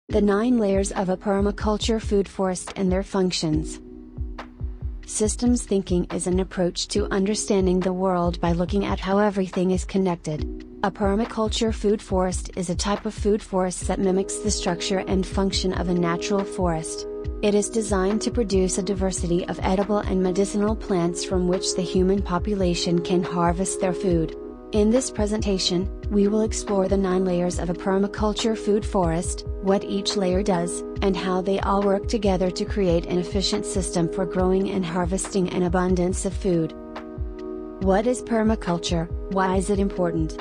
The 9 layers of a permaculture food forest and their functions. Systems thinking is an approach to understanding the world by looking at how everything is connected. A permaculture food forest is a type of food forest that mimics the structure and function of a natural forest. It is designed to produce a diversity of edible and medicinal plants from which the human population can harvest their food. In this presentation, we will explore the 9 layers of a permaculture food forest, what each layer does, and how they all work together to create an efficient system for growing and harvesting an abundance of food. What is permaculture? Why is it important?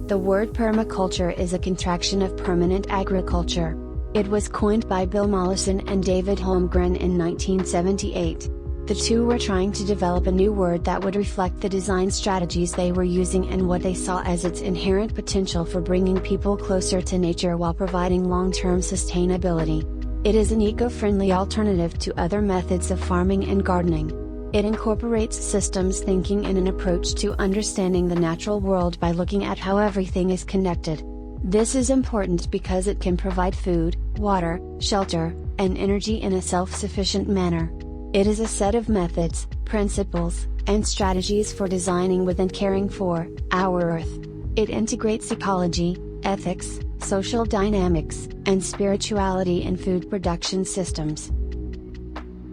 The word permaculture is a contraction of permanent agriculture. It was coined by Bill Mollison and David Holmgren in 1978. The two were trying to develop a new word that would reflect the design strategies they were using and what they saw as its inherent potential for bringing people closer to nature while providing long-term sustainability. It is an eco-friendly alternative to other methods of farming and gardening. It incorporates systems thinking and an approach to understanding the natural world by looking at how everything is connected. This is important because it can provide food, water, shelter, and energy in a self-sufficient manner. It is a set of methods, principles, and strategies for designing with and caring for our Earth. It integrates ecology, ethics, social dynamics, and spirituality in food production systems.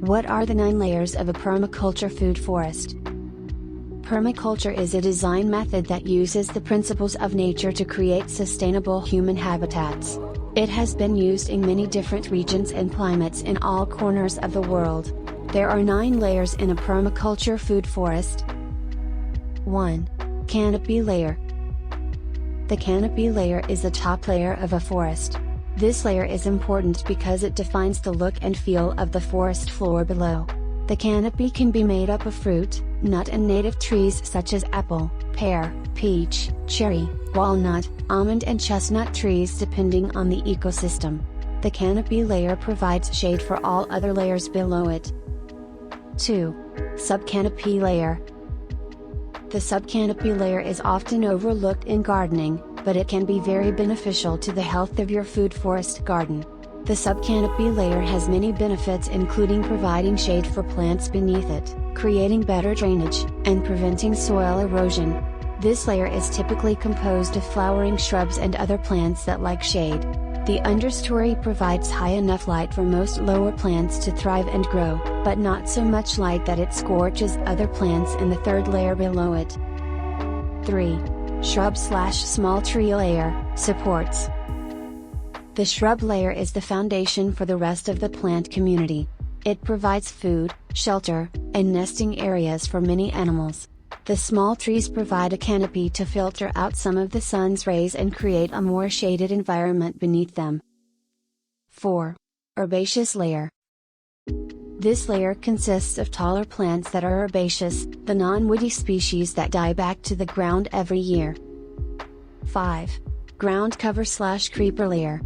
What are the 9 layers of a permaculture food forest? Permaculture is a design method that uses the principles of nature to create sustainable human habitats. It has been used in many different regions and climates in all corners of the world. There are 9 layers in a permaculture food forest. 1. Canopy Layer. The canopy layer is the top layer of a forest. This layer is important because it defines the look and feel of the forest floor below. The canopy can be made up of fruit, nut and native trees such as apple, pear, peach, cherry, walnut, almond and chestnut trees depending on the ecosystem. The canopy layer provides shade for all other layers below it. 2. Sub-canopy Layer. The sub-canopy layer is often overlooked in gardening, but it can be very beneficial to the health of your food forest garden. The sub-canopy layer has many benefits including providing shade for plants beneath it, creating better drainage, and preventing soil erosion. This layer is typically composed of flowering shrubs and other plants that like shade. The understory provides high enough light for most lower plants to thrive and grow, but not so much light that it scorches other plants in the 3rd layer below it. 3. Shrub/small tree layer, supports. The shrub layer is the foundation for the rest of the plant community. It provides food, shelter, and nesting areas for many animals. The small trees provide a canopy to filter out some of the sun's rays and create a more shaded environment beneath them. 4. Herbaceous Layer. This layer consists of taller plants that are herbaceous, the non-woody species that die back to the ground every year. 5. Ground cover/creeper layer.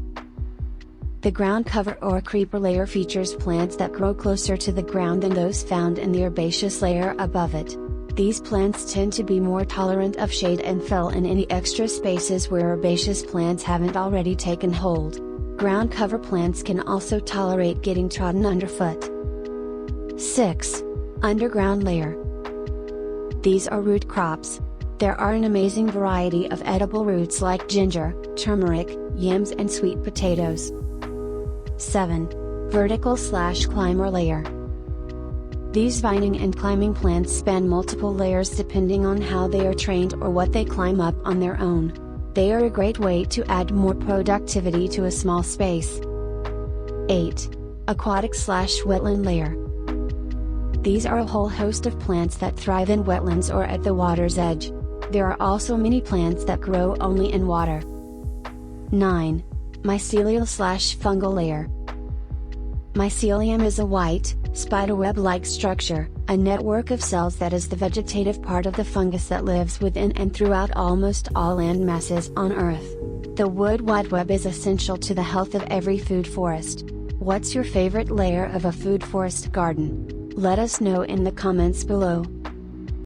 The ground cover or creeper layer features plants that grow closer to the ground than those found in the herbaceous layer above it. These plants tend to be more tolerant of shade and fill in any extra spaces where herbaceous plants haven't already taken hold. Ground cover plants can also tolerate getting trodden underfoot. 6. Underground Layer. These are root crops. There are an amazing variety of edible roots like ginger, turmeric, yams and sweet potatoes. 7. Vertical/climber layer. These vining and climbing plants span multiple layers depending on how they are trained or what they climb up on their own. They are a great way to add more productivity to a small space. 8. Aquatic/wetland layer. These are a whole host of plants that thrive in wetlands or at the water's edge. There are also many plants that grow only in water. 9. Mycelial/fungal layer. Mycelium is a white, spiderweb-like structure, a network of cells that is the vegetative part of the fungus that lives within and throughout almost all land masses on Earth. The wood wide web is essential to the health of every food forest. What's your favorite layer of a food forest garden? Let us know in the comments below.